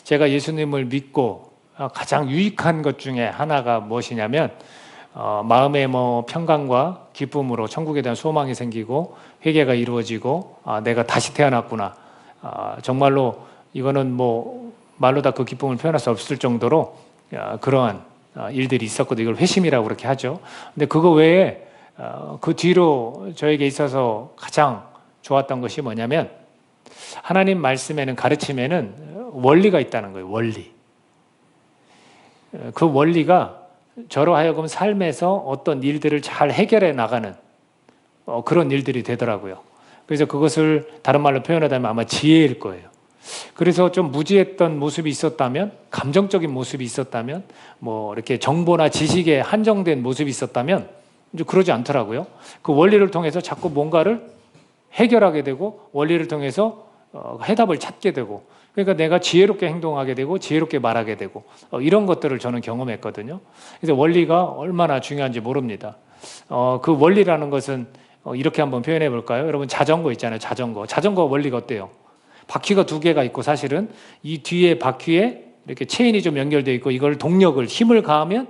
제가 예수님을 믿고 가장 유익한 것 중에 하나가 무엇이냐면 마음의 평강과 기쁨으로 천국에 대한 소망이 생기고 회개가 이루어지고 내가 다시 태어났구나. 정말로 이거는 말로 다 그 기쁨을 표현할 수 없을 정도로 그러한 일들이 있었거든요. 이걸 회심이라고 그렇게 하죠. 근데 그거 외에 그 뒤로 저에게 있어서 가장 좋았던 것이 뭐냐면 하나님 말씀에는 가르침에는 원리가 있다는 거예요. 원리. 그 원리가 저로 하여금 삶에서 어떤 일들을 잘 해결해 나가는 그런 일들이 되더라고요. 그래서 그것을 다른 말로 표현하자면 아마 지혜일 거예요. 그래서 좀 무지했던 모습이 있었다면, 감정적인 모습이 있었다면, 이렇게 정보나 지식에 한정된 모습이 있었다면 이제 그러지 않더라고요. 그 원리를 통해서 자꾸 뭔가를 해결하게 되고 원리를 통해서 해답을 찾게 되고, 그러니까 내가 지혜롭게 행동하게 되고 지혜롭게 말하게 되고 이런 것들을 저는 경험했거든요. 그래서 원리가 얼마나 중요한지 모릅니다. 그 원리라는 것은 이렇게 한번 표현해 볼까요? 여러분 자전거 있잖아요. 자전거 원리가 어때요? 바퀴가 두 개가 있고 사실은 이 뒤에 바퀴에 이렇게 체인이 좀 연결되어 있고 이걸 동력을 힘을 가하면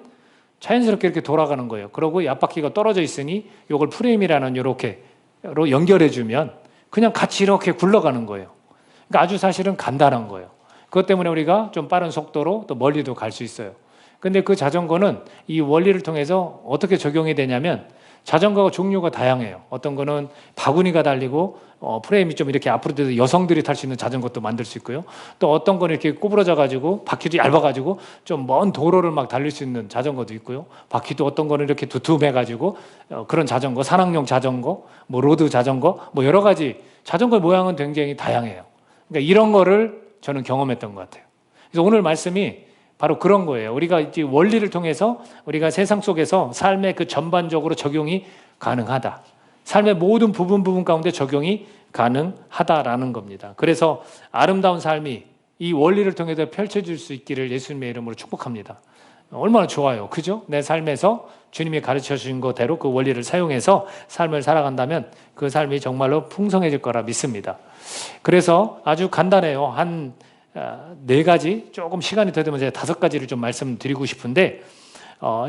자연스럽게 이렇게 돌아가는 거예요. 그러고 이 앞바퀴가 떨어져 있으니 이걸 프레임이라는 이렇게로 연결해 주면 그냥 같이 이렇게 굴러가는 거예요. 그러니까 아주 사실은 간단한 거예요. 그것 때문에 우리가 좀 빠른 속도로 또 멀리도 갈 수 있어요. 근데 그 자전거는 이 원리를 통해서 어떻게 적용이 되냐면 자전거가 종류가 다양해요. 어떤 거는 바구니가 달리고 프레임이 좀 이렇게 앞으로 돼서 여성들이 탈 수 있는 자전거도 만들 수 있고요. 또 어떤 거는 이렇게 구부러져 가지고 바퀴도 얇아 가지고 좀 먼 도로를 막 달릴 수 있는 자전거도 있고요. 바퀴도 어떤 거는 이렇게 두툼해 가지고 그런 자전거, 산악용 자전거, 로드 자전거, 여러 가지 자전거 모양은 굉장히 다양해요. 그러니까 이런 거를 저는 경험했던 것 같아요. 그래서 오늘 말씀이 바로 그런 거예요. 우리가 이제 원리를 통해서 우리가 세상 속에서 삶의 그 전반적으로 적용이 가능하다. 삶의 모든 부분 가운데 적용이 가능하다라는 겁니다. 그래서 아름다운 삶이 이 원리를 통해서 펼쳐질 수 있기를 예수님의 이름으로 축복합니다. 얼마나 좋아요. 그죠? 내 삶에서 주님이 가르쳐 주신 것대로 그 원리를 사용해서 삶을 살아간다면 그 삶이 정말로 풍성해질 거라 믿습니다. 그래서 아주 간단해요. 한 4가지, 조금 시간이 더 되면 제가 5가지를 좀 말씀드리고 싶은데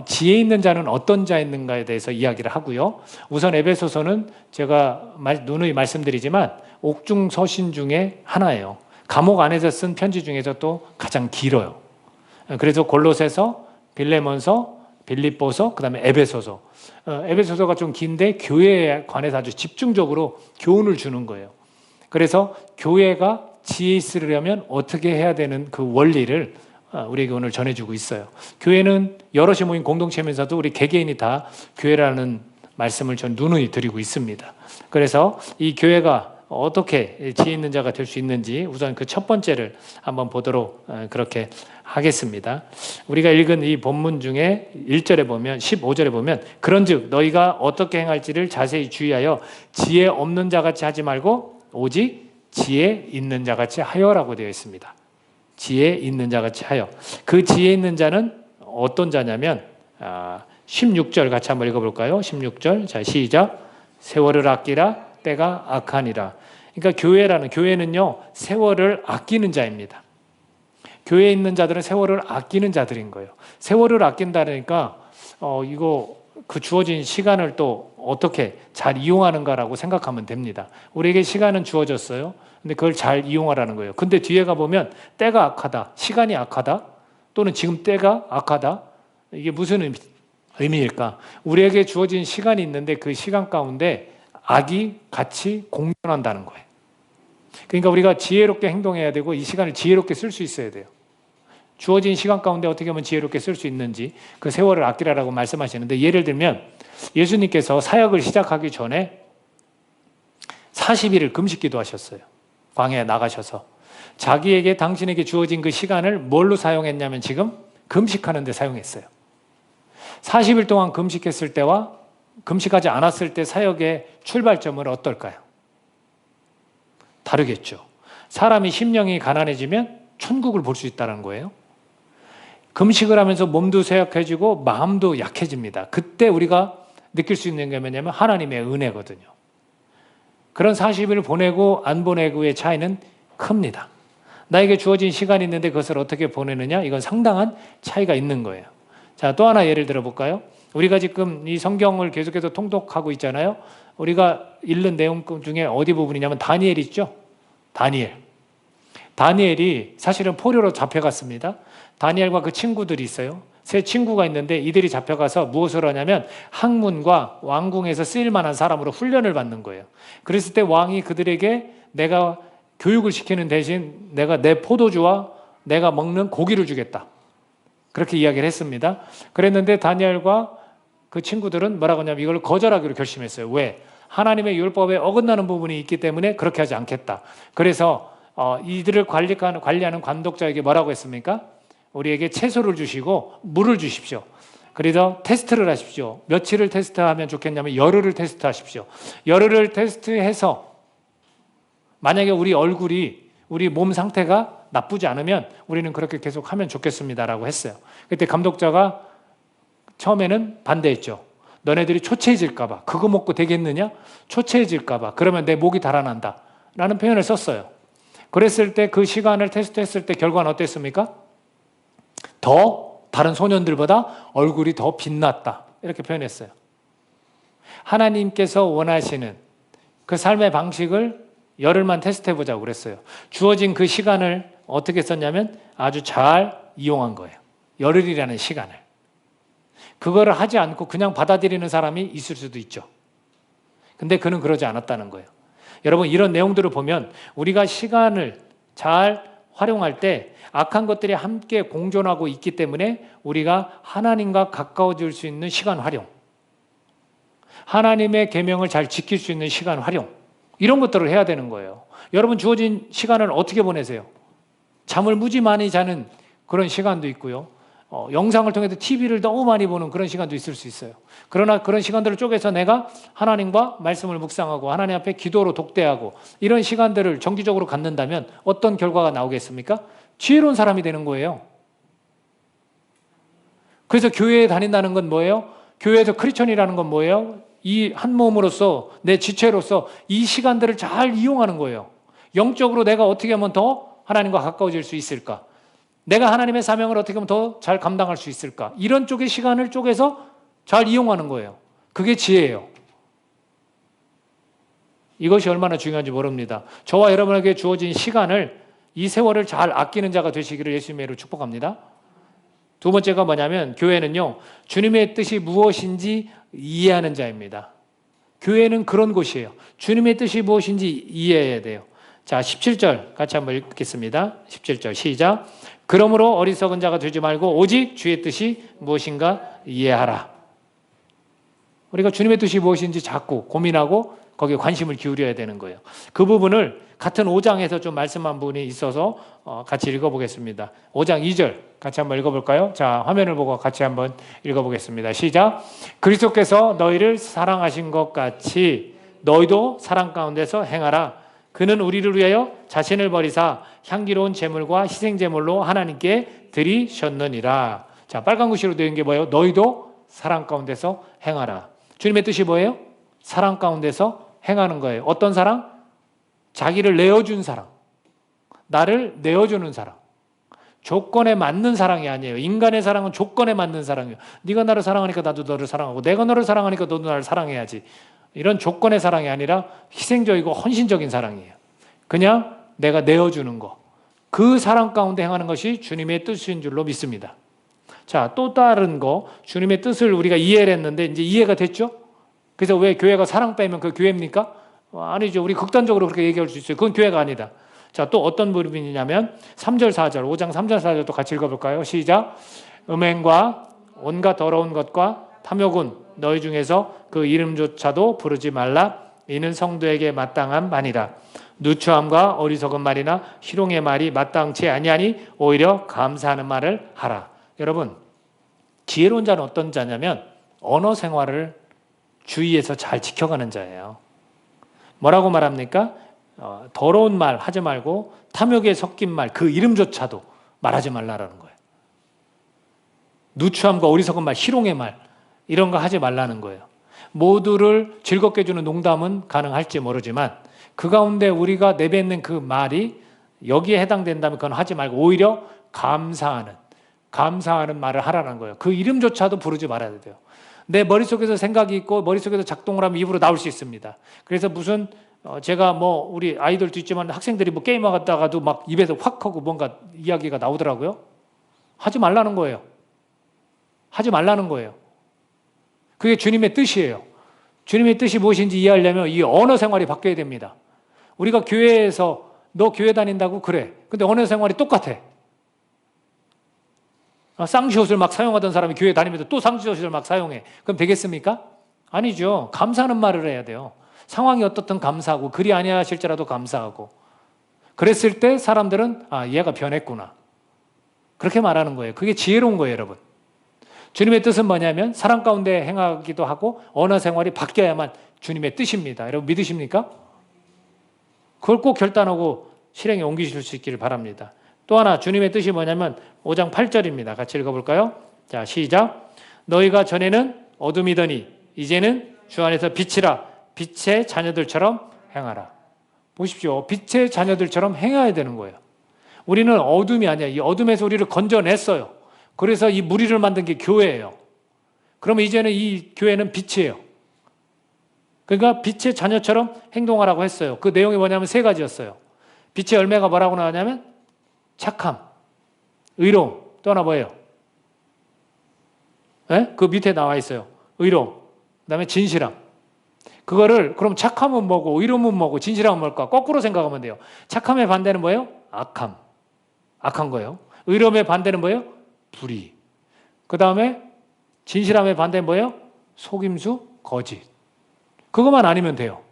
지혜 있는 자는 어떤 자였는가에 대해서 이야기를 하고요. 우선 에베소서는 제가 누누이 말씀드리지만 옥중서신 중에 하나예요. 감옥 안에서 쓴 편지 중에서 또 가장 길어요. 그래서 골로새서, 빌레몬서, 빌립보서, 그 다음에 에베소서. 에베소서가 좀 긴데 교회에 관해서 아주 집중적으로 교훈을 주는 거예요. 그래서 교회가 지혜 있으려면 어떻게 해야 되는 그 원리를 우리에게 오늘 전해주고 있어요. 교회는 여럿이 모인 공동체면서도 우리 개개인이 다 교회라는 말씀을 전 누누이 드리고 있습니다. 그래서 이 교회가 어떻게 지혜 있는 자가 될 수 있는지 우선 그 첫 번째를 한번 보도록 그렇게 하겠습니다. 우리가 읽은 이 본문 중에 1절에 보면 15절에 보면 그런즉 너희가 어떻게 행할지를 자세히 주의하여 지혜 없는 자같이 하지 말고 오직 지혜 있는 자같이 하여라고 되어 있습니다. 지혜 있는 자같이 하여. 그 지혜 있는 자는 어떤 자냐면 16절 같이 한번 읽어볼까요? 16절 자 시작. 세월을 아끼라 때가 악하니라. 그러니까 교회는요 세월을 아끼는 자입니다. 교회에 있는 자들은 세월을 아끼는 자들인 거예요. 세월을 아낀다니까 이거 그 주어진 시간을 또 어떻게 잘 이용하는가라고 생각하면 됩니다. 우리에게 시간은 주어졌어요. 근데 그걸 잘 이용하라는 거예요. 근데 뒤에 가보면 때가 악하다, 시간이 악하다, 또는 지금 때가 악하다. 이게 무슨 의미일까? 우리에게 주어진 시간이 있는데 그 시간 가운데 악이 같이 공존한다는 거예요. 그러니까 우리가 지혜롭게 행동해야 되고 이 시간을 지혜롭게 쓸 수 있어야 돼요. 주어진 시간 가운데 어떻게 하면 지혜롭게 쓸 수 있는지 그 세월을 아끼라라고 말씀하시는데 예를 들면 예수님께서 사역을 시작하기 전에 40일을 금식기도 하셨어요. 광야에 나가셔서 자기에게 당신에게 주어진 그 시간을 뭘로 사용했냐면 지금 금식하는 데 사용했어요. 40일 동안 금식했을 때와 금식하지 않았을 때 사역의 출발점은 어떨까요? 다르겠죠. 사람이 심령이 가난해지면 천국을 볼 수 있다는 거예요. 금식을 하면서 몸도 쇠약해지고 마음도 약해집니다. 그때 우리가 느낄 수 있는 게 뭐냐면 하나님의 은혜거든요. 그런 40일을 보내고 안 보내고의 차이는 큽니다. 나에게 주어진 시간이 있는데 그것을 어떻게 보내느냐? 이건 상당한 차이가 있는 거예요. 자, 또 하나 예를 들어 볼까요? 우리가 지금 이 성경을 계속해서 통독하고 있잖아요. 우리가 읽는 내용 중에 어디 부분이냐면 다니엘 있죠? 다니엘이 사실은 포로로 잡혀갔습니다. 다니엘과 그 친구들이 있어요. 세 친구가 있는데 이들이 잡혀가서 무엇을 하냐면 학문과 왕궁에서 쓰일 만한 사람으로 훈련을 받는 거예요. 그랬을 때 왕이 그들에게 내가 교육을 시키는 대신 내가 내 포도주와 내가 먹는 고기를 주겠다. 그렇게 이야기를 했습니다. 그랬는데 다니엘과 그 친구들은 뭐라고 하냐면 이걸 거절하기로 결심했어요. 왜? 하나님의 율법에 어긋나는 부분이 있기 때문에 그렇게 하지 않겠다. 그래서 이들을 관리하는 관독자에게 뭐라고 했습니까? 우리에게 채소를 주시고 물을 주십시오. 그래서 테스트를 하십시오. 며칠을 테스트하면 좋겠냐면 열흘을 테스트하십시오. 열흘을 테스트해서 만약에 우리 얼굴이 우리 몸 상태가 나쁘지 않으면 우리는 그렇게 계속 하면 좋겠습니다라고 했어요. 그때 감독자가 처음에는 반대했죠. 너네들이 초췌해질까 봐. 그거 먹고 되겠느냐? 초췌해질까 봐. 그러면 내 목이 달아난다 라는 표현을 썼어요. 그랬을 때 그 시간을 테스트했을 때 결과는 어땠습니까? 더 다른 소년들보다 얼굴이 더 빛났다 이렇게 표현했어요. 하나님께서 원하시는 그 삶의 방식을 열흘만 테스트해보자고 그랬어요. 주어진 그 시간을 어떻게 썼냐면 아주 잘 이용한 거예요. 열흘이라는 시간을. 그거를 하지 않고 그냥 받아들이는 사람이 있을 수도 있죠. 근데 그는 그러지 않았다는 거예요. 여러분 이런 내용들을 보면 우리가 시간을 잘 활용할 때 악한 것들이 함께 공존하고 있기 때문에 우리가 하나님과 가까워질 수 있는 시간 활용, 하나님의 계명을 잘 지킬 수 있는 시간 활용, 이런 것들을 해야 되는 거예요. 여러분 주어진 시간을 어떻게 보내세요? 잠을 무지 많이 자는 그런 시간도 있고요. 영상을 통해서 TV를 너무 많이 보는 그런 시간도 있을 수 있어요. 그러나 그런 시간들을 쪼개서 내가 하나님과 말씀을 묵상하고 하나님 앞에 기도로 독대하고 이런 시간들을 정기적으로 갖는다면 어떤 결과가 나오겠습니까? 지혜로운 사람이 되는 거예요. 그래서 교회에 다닌다는 건 뭐예요? 교회에서 크리스천이라는 건 뭐예요? 이 한 몸으로서 내 지체로서 이 시간들을 잘 이용하는 거예요. 영적으로 내가 어떻게 하면 더 하나님과 가까워질 수 있을까? 내가 하나님의 사명을 어떻게 하면 더 잘 감당할 수 있을까? 이런 쪽의 시간을 쪼개서 잘 이용하는 거예요. 그게 지혜예요. 이것이 얼마나 중요한지 모릅니다. 저와 여러분에게 주어진 시간을 이 세월을 잘 아끼는 자가 되시기를 예수님의 이름으로 축복합니다. 두 번째가 뭐냐면 교회는요. 주님의 뜻이 무엇인지 이해하는 자입니다. 교회는 그런 곳이에요. 주님의 뜻이 무엇인지 이해해야 돼요. 자, 17절 같이 한번 읽겠습니다. 17절 시작. 그러므로 어리석은 자가 되지 말고 오직 주의 뜻이 무엇인가 이해하라. 우리가 주님의 뜻이 무엇인지 자꾸 고민하고 거기에 관심을 기울여야 되는 거예요. 그 부분을 같은 5장에서 좀 말씀한 부분이 있어서 같이 읽어보겠습니다. 5장 2절 같이 한번 읽어볼까요? 자, 화면을 보고 같이 한번 읽어보겠습니다. 시작. 그리스도께서 너희를 사랑하신 것 같이 너희도 사랑 가운데서 행하라. 그는 우리를 위하여 자신을 버리사 향기로운 제물과 희생 제물로 하나님께 드리셨느니라. 자, 빨간 글씨로 되어 있는 게 뭐예요? 너희도 사랑 가운데서 행하라. 주님의 뜻이 뭐예요? 사랑 가운데서 행하는 거예요. 어떤 사랑? 자기를 내어준 사랑. 나를 내어주는 사랑. 조건에 맞는 사랑이 아니에요. 인간의 사랑은 조건에 맞는 사랑이에요. 네가 나를 사랑하니까 나도 너를 사랑하고 내가 너를 사랑하니까 너도 나를 사랑해야지. 이런 조건의 사랑이 아니라 희생적이고 헌신적인 사랑이에요. 그냥 내가 내어주는 거. 그 사랑 가운데 행하는 것이 주님의 뜻인 줄로 믿습니다. 자, 또 다른 거. 주님의 뜻을 우리가 이해를 했는데 이제 이해가 됐죠? 그래서 왜 교회가 사랑 빼면 그 교회입니까? 아니죠. 우리 극단적으로 그렇게 얘기할 수 있어요. 그건 교회가 아니다. 자, 또 어떤 부분이냐면 3절 4절 5장 3절 4절도 같이 읽어볼까요? 시작. 음행과 온갖 더러운 것과 탐욕은 너희 중에서 그 이름조차도 부르지 말라. 이는 성도에게 마땅한 말이라. 누추함과 어리석은 말이나 희롱의 말이 마땅치 아니하니 오히려 감사하는 말을 하라. 여러분, 지혜로운 자는 어떤 자냐면 언어 생활을 주의해서 잘 지켜가는 자예요. 뭐라고 말합니까? 더러운 말 하지 말고 탐욕에 섞인 말, 그 이름조차도 말하지 말라라는 거예요. 누추함과 어리석은 말, 희롱의 말 이런 거 하지 말라는 거예요. 모두를 즐겁게 해주는 농담은 가능할지 모르지만 그 가운데 우리가 내뱉는 그 말이 여기에 해당된다면 그건 하지 말고 오히려 감사하는 말을 하라는 거예요. 그 이름조차도 부르지 말아야 돼요. 내 머릿속에서 생각이 있고 머릿속에서 작동을 하면 입으로 나올 수 있습니다. 그래서 무슨 제가 뭐 우리 아이들도 있지만 학생들이 뭐 게임하다가도 막 입에서 확 하고 뭔가 이야기가 나오더라고요. 하지 말라는 거예요. 하지 말라는 거예요. 그게 주님의 뜻이에요. 주님의 뜻이 무엇인지 이해하려면 이 언어 생활이 바뀌어야 됩니다. 우리가 교회에서 너 교회 다닌다고? 그래. 근데 언어 생활이 똑같아. 쌍시옷을 막 사용하던 사람이 교회 다니면서 또 쌍시옷을 막 사용해. 그럼 되겠습니까? 아니죠. 감사하는 말을 해야 돼요. 상황이 어떻든 감사하고 그리 아니하실지라도 감사하고 그랬을 때 사람들은 얘가 변했구나. 그렇게 말하는 거예요. 그게 지혜로운 거예요, 여러분. 주님의 뜻은 뭐냐면 사람 가운데 행하기도 하고 언어 생활이 바뀌어야만 주님의 뜻입니다. 여러분 믿으십니까? 그걸 꼭 결단하고 실행에 옮기실 수 있기를 바랍니다. 또 하나 주님의 뜻이 뭐냐면 5장 8절입니다. 같이 읽어볼까요? 자, 시작. 너희가 전에는 어둠이더니 이제는 주 안에서 빛이라. 빛의 자녀들처럼 행하라. 보십시오. 빛의 자녀들처럼 행해야 되는 거예요. 우리는 어둠이 아니야. 이 어둠에서 우리를 건져냈어요. 그래서 이 무리를 만든 게 교회예요. 그러면 이제는 이 교회는 빛이에요. 그러니까 빛의 자녀처럼 행동하라고 했어요. 그 내용이 뭐냐면 세 가지였어요. 빛의 열매가 뭐라고 나왔냐면 착함, 의로움, 또 하나 뭐예요? 네? 그 밑에 나와 있어요. 의로움, 그 다음에 진실함. 그거를 그럼 착함은 뭐고 의로움은 뭐고 진실함은 뭘까? 거꾸로 생각하면 돼요. 착함의 반대는 뭐예요? 악함. 악한 거예요. 의로움의 반대는 뭐예요? 불의. 그 다음에 진실함의 반대는 뭐예요? 속임수, 거짓. 그것만 아니면 돼요.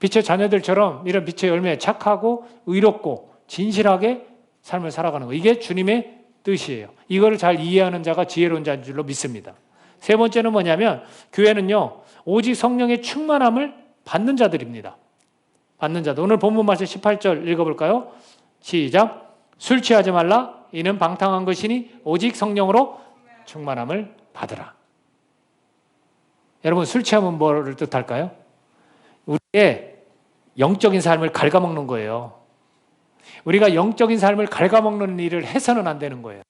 빛의 자녀들처럼 이런 빛의 열매 착하고 의롭고 진실하게 삶을 살아가는 거. 이게 주님의 뜻이에요. 이거를 잘 이해하는 자가 지혜로운 자인 줄로 믿습니다. 세 번째는 뭐냐면 교회는요. 오직 성령의 충만함을 받는 자들입니다. 받는 자들. 오늘 본문 말씀 18절 읽어볼까요? 시작. 술 취하지 말라. 이는 방탕한 것이니 오직 성령으로 충만함을 받으라. 여러분 술 취하면 뭐를 뜻할까요? 우리의 영적인 삶을 갉아먹는 거예요. 우리가 영적인 삶을 갉아먹는 일을 해서는 안 되는 거예요.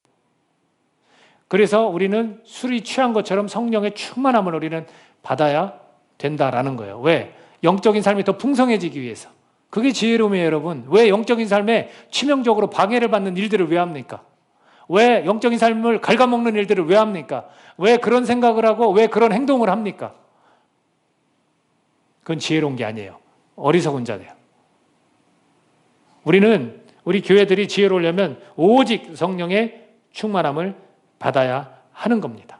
그래서 우리는 술이 취한 것처럼 성령의 충만함을 우리는 받아야 된다라는 거예요. 왜? 영적인 삶이 더 풍성해지기 위해서. 그게 지혜로움이에요, 여러분. 왜 영적인 삶에 치명적으로 방해를 받는 일들을 왜 합니까? 왜 영적인 삶을 갉아먹는 일들을 왜 합니까? 왜 그런 생각을 하고 왜 그런 행동을 합니까? 그건 지혜로운 게 아니에요. 어리석은 자예요. 우리 교회들이 지혜로우려면 오직 성령의 충만함을 받아야 하는 겁니다.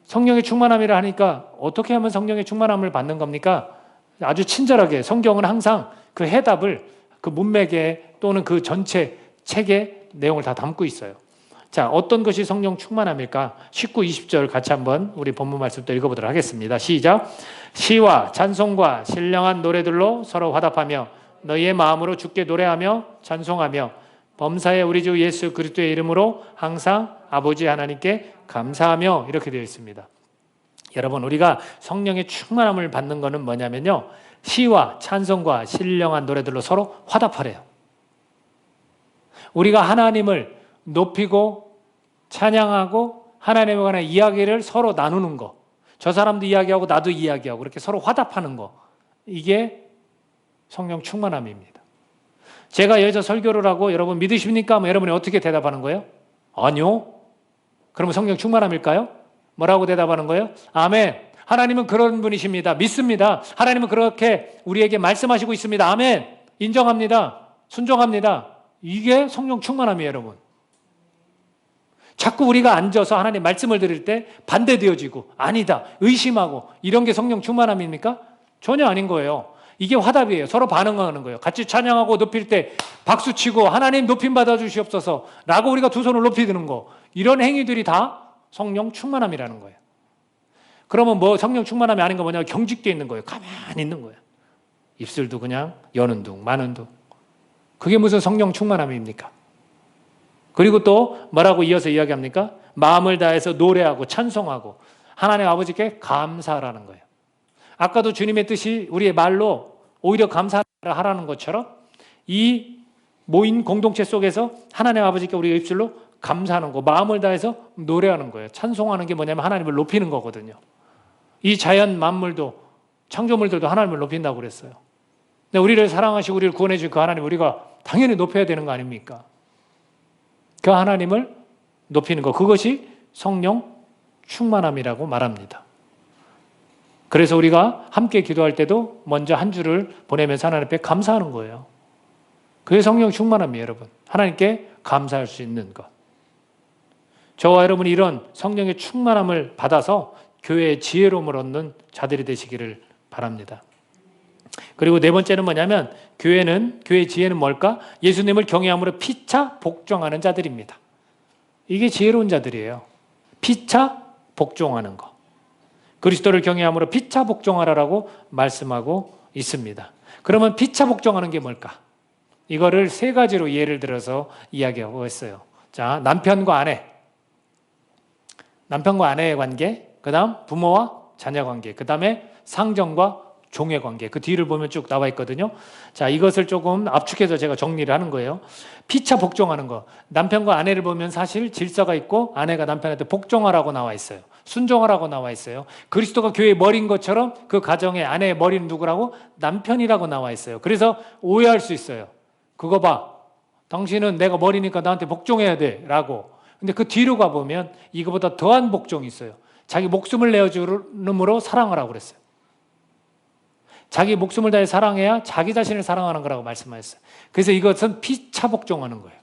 성령의 충만함이라 하니까 어떻게 하면 성령의 충만함을 받는 겁니까? 아주 친절하게 성경은 항상 그 해답을 그 문맥에 또는 그 전체 책의 내용을 다 담고 있어요. 자, 어떤 것이 성령 충만함일까? 19, 20절 같이 한번 우리 본문 말씀도 읽어보도록 하겠습니다. 시작. 시와 찬송과 신령한 노래들로 서로 화답하며 너희의 마음으로 주께 노래하며 찬송하며 범사의 우리 주 예수 그리스도의 이름으로 항상 아버지 하나님께 감사하며 이렇게 되어 있습니다. 여러분 우리가 성령의 충만함을 받는 것은 뭐냐면요. 시와 찬송과 신령한 노래들로 서로 화답하래요. 우리가 하나님을 높이고 찬양하고 하나님에 관한 이야기를 서로 나누는 거. 저 사람도 이야기하고 나도 이야기하고 그렇게 서로 화답하는 거. 이게 성령 충만함입니다. 제가 여기서 설교를 하고 여러분 믿으십니까? 하면 여러분이 어떻게 대답하는 거예요? 아니요. 그러면 성령 충만함일까요? 뭐라고 대답하는 거예요? 아멘. 하나님은 그런 분이십니다. 믿습니다. 하나님은 그렇게 우리에게 말씀하시고 있습니다. 아멘. 인정합니다. 순종합니다. 이게 성령 충만함이에요, 여러분. 자꾸 우리가 앉아서 하나님 말씀을 들을 때 반대되어지고 아니다, 의심하고 이런 게 성령 충만함입니까? 전혀 아닌 거예요. 이게 화답이에요. 서로 반응하는 거예요. 같이 찬양하고 높일 때 박수치고 하나님 높임 받아주시옵소서 라고 우리가 두 손을 높이 드는 거. 이런 행위들이 다 성령 충만함이라는 거예요. 그러면 뭐 성령 충만함이 아닌 거 뭐냐면 경직되어 있는 거예요. 가만히 있는 거예요. 입술도 그냥 여는 둥 마는 둥. 그게 무슨 성령 충만함입니까? 그리고 또 뭐라고 이어서 이야기합니까? 마음을 다해서 노래하고 찬송하고 하나님 아버지께 감사하라는 거예요. 아까도 주님의 뜻이 우리의 말로 오히려 감사하라는 것처럼 이 모인 공동체 속에서 하나님 아버지께 우리가 입술로 감사하는 거, 마음을 다해서 노래하는 거예요. 찬송하는 게 뭐냐면 하나님을 높이는 거거든요. 이 자연 만물도 창조물들도 하나님을 높인다고 그랬어요. 근데 우리를 사랑하시고 우리를 구원해 주신 그 하나님 우리가 당연히 높여야 되는 거 아닙니까? 그 하나님을 높이는 거, 그것이 성령 충만함이라고 말합니다. 그래서 우리가 함께 기도할 때도 먼저 한 주를 보내면서 하나님 앞에 감사하는 거예요. 그게 성령 충만함이에요, 여러분. 하나님께 감사할 수 있는 것. 저와 여러분이 이런 성령의 충만함을 받아서 교회의 지혜로움을 얻는 자들이 되시기를 바랍니다. 그리고 네 번째는 뭐냐면 교회의 지혜는 뭘까? 예수님을 경외함으로 피차 복종하는 자들입니다. 이게 지혜로운 자들이에요. 피차 복종하는 거. 그리스도를 경외함으로 피차 복종하라라고 말씀하고 있습니다. 그러면 피차 복종하는 게 뭘까? 이거를 세 가지로 예를 들어서 이야기하고 있어요. 자, 남편과 아내의 관계, 그 다음 부모와 자녀 관계, 그 다음에 상정과 종의 관계. 그 뒤를 보면 쭉 나와 있거든요. 자, 이것을 조금 압축해서 제가 정리를 하는 거예요. 피차 복종하는 거. 남편과 아내를 보면 사실 질서가 있고 아내가 남편한테 복종하라고 나와 있어요. 순종하라고 나와 있어요. 그리스도가 교회의 머리인 것처럼 그 가정의 아내의 머리는 누구라고? 남편이라고 나와 있어요. 그래서 오해할 수 있어요. 그거 봐. 당신은 내가 머리니까 나한테 복종해야 돼. 라고. 근데 그 뒤로 가보면 이거보다 더한 복종이 있어요. 자기 목숨을 내어주므로 사랑하라고 그랬어요. 자기 목숨을 다해 사랑해야 자기 자신을 사랑하는 거라고 말씀하셨어요. 그래서 이것은 피차 복종하는 거예요.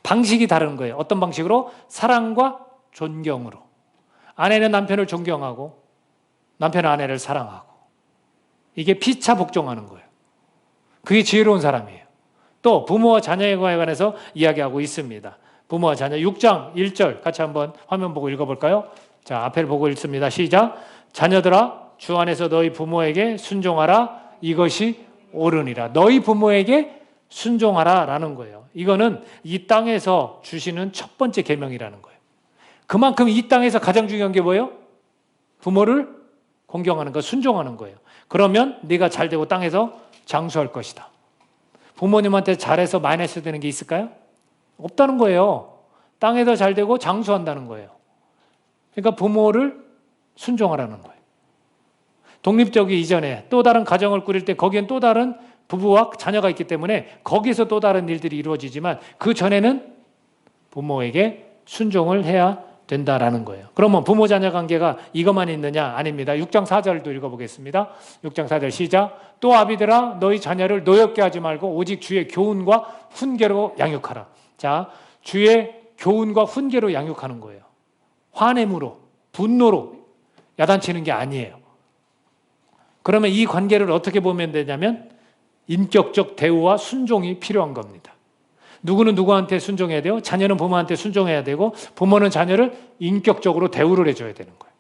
방식이 다른 거예요. 어떤 방식으로? 사랑과 존경으로. 아내는 남편을 존경하고 남편은 아내를 사랑하고. 이게 피차 복종하는 거예요. 그게 지혜로운 사람이에요. 또 부모와 자녀에 관해서 이야기하고 있습니다. 부모와 자녀 6장 1절 같이 한번 화면 보고 읽어볼까요? 자, 앞을 보고 읽습니다. 시작. 자녀들아 주 안에서 너희 부모에게 순종하라. 이것이 옳으니라. 너희 부모에게 순종하라 라는 거예요. 이거는 이 땅에서 주시는 첫 번째 계명이라는 거예요. 그만큼 이 땅에서 가장 중요한 게 뭐예요? 부모를 공경하는 거, 순종하는 거예요. 그러면 네가 잘 되고 땅에서 장수할 것이다. 부모님한테 잘해서 마이너스 되는 게 있을까요? 없다는 거예요. 땅에서 잘 되고 장수한다는 거예요. 그러니까 부모를 순종하라는 거예요. 독립적이 이전에 또 다른 가정을 꾸릴 때 거기엔 또 다른 부부와 자녀가 있기 때문에 거기서 또 다른 일들이 이루어지지만 그 전에는 부모에게 순종을 해야 된다라는 거예요. 그러면 부모 자녀 관계가 이것만 있느냐? 아닙니다. 6장 4절도 읽어보겠습니다. 6장 4절 시작. 또 아비들아 너희 자녀를 노엽게 하지 말고 오직 주의 교훈과 훈계로 양육하라. 자, 주의 교훈과 훈계로 양육하는 거예요. 화냄으로 분노로 야단치는 게 아니에요. 그러면 이 관계를 어떻게 보면 되냐면 인격적 대우와 순종이 필요한 겁니다. 누구는 누구한테 순종해야 돼요? 자녀는 부모한테 순종해야 되고 부모는 자녀를 인격적으로 대우를 해줘야 되는 거예요.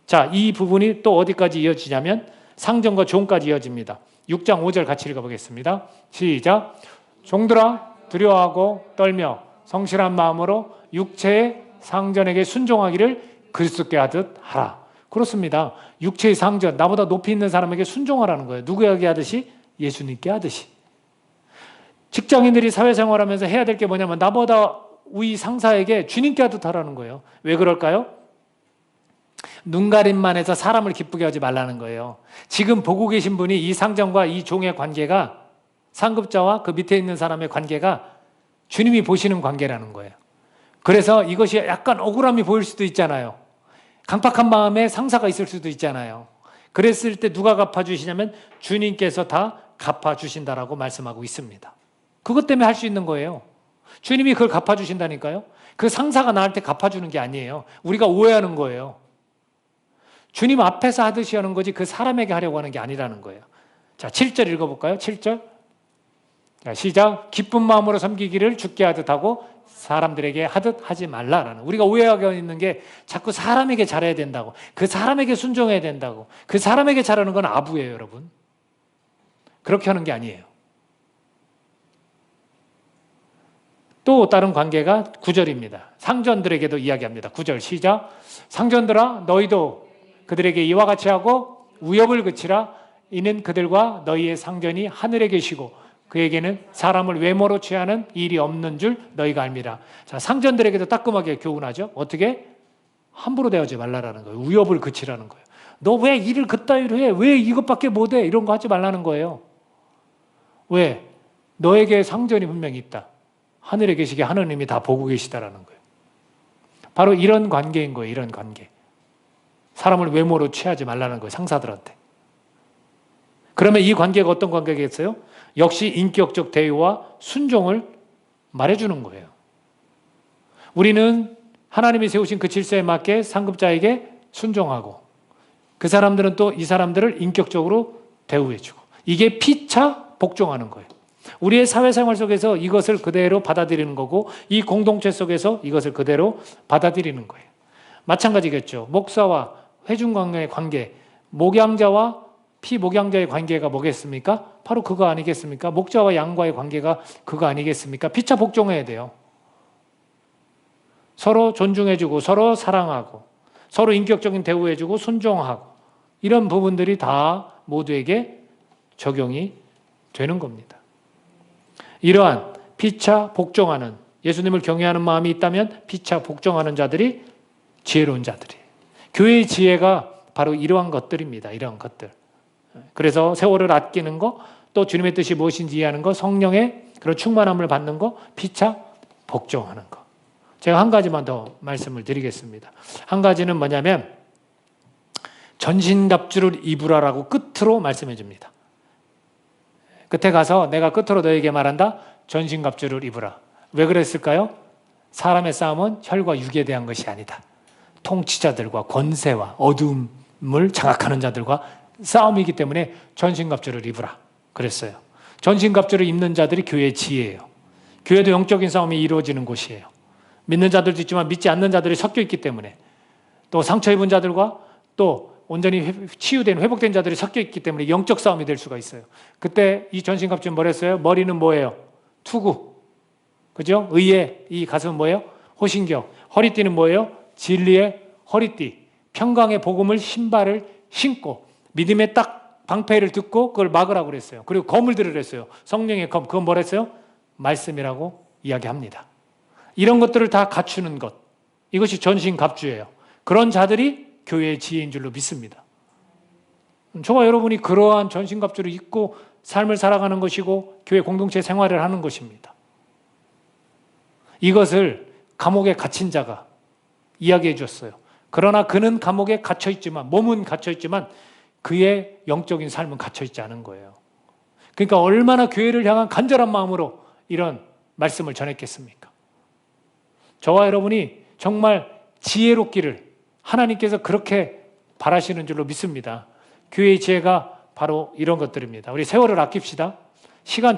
자, 이 부분이 또 어디까지 이어지냐면 상정과 종까지 이어집니다. 6장 5절 같이 읽어보겠습니다. 시작. 종들아 두려워하고 떨며 성실한 마음으로 육체의 상전에게 순종하기를 그리스도께 하듯 하라. 그렇습니다. 육체의 상전, 나보다 높이 있는 사람에게 순종하라는 거예요. 누구에게 하듯이? 예수님께 하듯이. 직장인들이 사회생활하면서 해야 될 게 뭐냐면 나보다 위 상사에게 주님께 하듯 하라는 거예요. 왜 그럴까요? 눈가림만 해서 사람을 기쁘게 하지 말라는 거예요. 지금 보고 계신 분이 이 상전과 이 종의 관계가 상급자와 그 밑에 있는 사람의 관계가 주님이 보시는 관계라는 거예요. 그래서 이것이 약간 억울함이 보일 수도 있잖아요. 강팍한 마음에 상사가 있을 수도 있잖아요. 그랬을 때 누가 갚아주시냐면 주님께서 다 갚아주신다라고 말씀하고 있습니다. 그것 때문에 할 수 있는 거예요. 주님이 그걸 갚아주신다니까요. 그 상사가 나한테 갚아주는 게 아니에요. 우리가 오해하는 거예요. 주님 앞에서 하듯이 하는 거지 그 사람에게 하려고 하는 게 아니라는 거예요. 자, 7절 읽어볼까요? 7절. 자, 시작. 기쁜 마음으로 섬기기를 주께 하듯 하고 사람들에게 하듯 하지 말라라는. 우리가 오해하고 있는 게 자꾸 사람에게 잘해야 된다고, 그 사람에게 순종해야 된다고, 그 사람에게 잘하는 건 아부예요, 여러분. 그렇게 하는 게 아니에요. 또 다른 관계가 9절입니다. 상전들에게도 이야기합니다. 9절 시작. 상전들아 너희도 그들에게 이와 같이 하고 위협을 그치라. 이는 그들과 너희의 상전이 하늘에 계시고 그에게는 사람을 외모로 취하는 일이 없는 줄 너희가 알미라. 자, 상전들에게도 따끔하게 교훈하죠. 어떻게? 함부로 대하지 말라라는 거예요. 위협을 그치라는 거예요. 너 왜 일을 그따위로 해? 왜 이것밖에 못해? 이런 거 하지 말라는 거예요. 왜? 너에게 상전이 분명히 있다. 하늘에 계시게 하느님이 다 보고 계시다라는 거예요. 바로 이런 관계인 거예요. 이런 관계. 사람을 외모로 취하지 말라는 거예요. 상사들한테. 그러면 이 관계가 어떤 관계겠어요? 역시 인격적 대우와 순종을 말해주는 거예요. 우리는 하나님이 세우신 그 질서에 맞게 상급자에게 순종하고 그 사람들은 또 이 사람들을 인격적으로 대우해주고 이게 피차 복종하는 거예요. 우리의 사회생활 속에서 이것을 그대로 받아들이는 거고 이 공동체 속에서 이것을 그대로 받아들이는 거예요. 마찬가지겠죠. 목사와 회중관계의 관계, 목양자와 피목양자의 관계가 뭐겠습니까? 바로 그거 아니겠습니까? 목자와 양과의 관계가 그거 아니겠습니까? 피차 복종해야 돼요. 서로 존중해주고 서로 사랑하고 서로 인격적인 대우해주고 순종하고 이런 부분들이 다 모두에게 적용이 되는 겁니다. 이러한 피차 복종하는 예수님을 경외하는 마음이 있다면 피차 복종하는 자들이 지혜로운 자들이에요. 교회의 지혜가 바로 이러한 것들입니다. 이러한 것들. 그래서 세월을 아끼는 거, 또 주님의 뜻이 무엇인지 이해하는 거, 성령의 그런 충만함을 받는 거, 피차 복종하는 거. 제가 한 가지만 더 말씀을 드리겠습니다. 한 가지는 뭐냐면 전신갑주를 입으라라고 끝으로 말씀해 줍니다. 끝에 가서 내가 끝으로 너에게 말한다. 전신갑주를 입으라. 왜 그랬을까요? 사람의 싸움은 혈과 육에 대한 것이 아니다. 통치자들과 권세와 어둠을 장악하는 자들과 싸움이기 때문에 전신갑주를 입으라 그랬어요. 전신갑주를 입는 자들이 교회의 지혜예요. 교회도 영적인 싸움이 이루어지는 곳이에요. 믿는 자들도 있지만 믿지 않는 자들이 섞여 있기 때문에 또 상처 입은 자들과 또 온전히 치유된 회복된 자들이 섞여 있기 때문에 영적 싸움이 될 수가 있어요. 그때 이 전신갑주는 뭐랬어요? 머리는 뭐예요? 투구. 그죠? 의의 이 가슴은 뭐예요? 호신경. 허리띠는 뭐예요? 진리의 허리띠. 평강의 복음을 신발을 신고 믿음의 딱 방패를 듣고 그걸 막으라고 그랬어요. 그리고 검을 들으랬어요. 성령의 검. 그건 뭐랬어요? 말씀이라고 이야기합니다. 이런 것들을 다 갖추는 것. 이것이 전신갑주예요. 그런 자들이 교회의 지혜인 줄로 믿습니다. 저와 여러분이 그러한 전신갑주를 입고 삶을 살아가는 것이고 교회 공동체 생활을 하는 것입니다. 이것을 감옥에 갇힌 자가 이야기해 줬어요. 그러나 그는 감옥에 갇혀 있지만 몸은 갇혀 있지만 그의 영적인 삶은 갇혀 있지 않은 거예요. 그러니까 얼마나 교회를 향한 간절한 마음으로 이런 말씀을 전했겠습니까? 저와 여러분이 정말 지혜롭기를 하나님께서 그렇게 바라시는 줄로 믿습니다. 교회의 지혜가 바로 이런 것들입니다. 우리 세월을 아낍시다.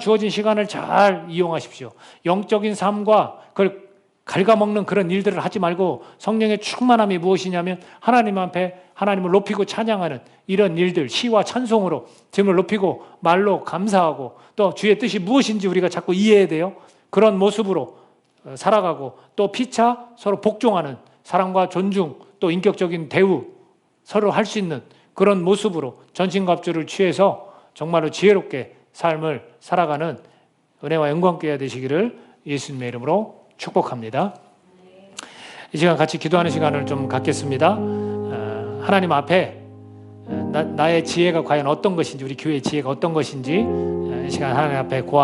주어진 시간을 잘 이용하십시오. 영적인 삶과 그걸 갉아먹는 그런 일들을 하지 말고 성령의 충만함이 무엇이냐면 하나님 앞에 하나님을 높이고 찬양하는 이런 일들, 시와 찬송으로 주님을 높이고 말로 감사하고 또 주의 뜻이 무엇인지 우리가 자꾸 이해해야 돼요. 그런 모습으로 살아가고 또 피차 서로 복종하는 사랑과 존중 또 인격적인 대우 서로 할 수 있는 그런 모습으로 전신갑주를 취해서 정말로 지혜롭게 삶을 살아가는 은혜와 영광께 되시기를 예수님의 이름으로 축복합니다. 이 시간 같이 기도하는 시간을 좀 갖겠습니다. 하나님 앞에 나의 지혜가 과연 어떤 것인지 우리 교회의 지혜가 어떤 것인지 이 시간 하나님 앞에 고하